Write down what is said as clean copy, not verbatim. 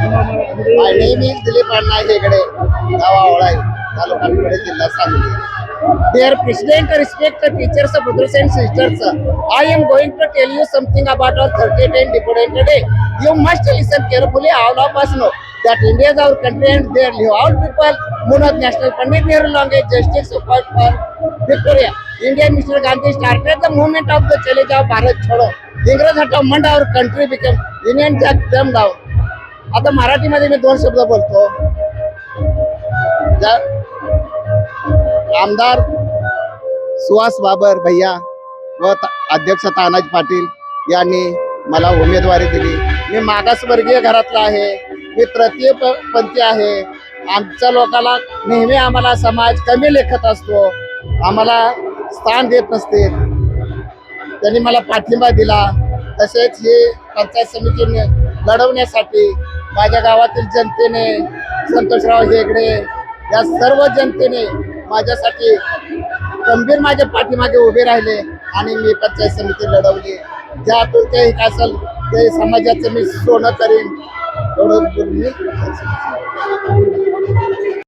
My name is Dilip Anna Hegde, Davaolai, Taluka Pune, Jilla Sangli. Dear President, respected teachers, brothers and sisters, I am going to tell you something about our 30th Independence Day. You must listen carefully. All of us know that India is our country and there live all people. Munad National Pandit Nehru longest justice support for Victoria. India, Mr. Gandhi started the movement of the Chale Jao Bharat Chodo. इंग्रज हटवment our country became Union Jack term down. आता मराठीमध्ये मी दोन शब्द बोलतो. आमदार सुहास बाबर भैया व अध्यक्ष तानाजी पाटील यांनी मला उमेदवारी दिली. मी मागासवर्गीय घरातला आहे, मी तृतीय पंथी आहे. आमच्या लोकांना नेहमी आम्हाला समाज कमी लेखत असतो, आम्हाला स्थान देत नसते. त्यांनी मला पाठिंबा दिला. तसेच हे पंचायत समितीने लढवण्यासाठी माझ्या गावातील जनतेने, संतोषराव हेगडे या सर्व जनतेने माझ्यासाठी गंभीर माझ्या पाठीमागे उभे राहिले आणि मी पंचायत समिती लढवली. ज्यातून ते असेल ते समाजाचं मी सोनं करीन एवढं बोलून मी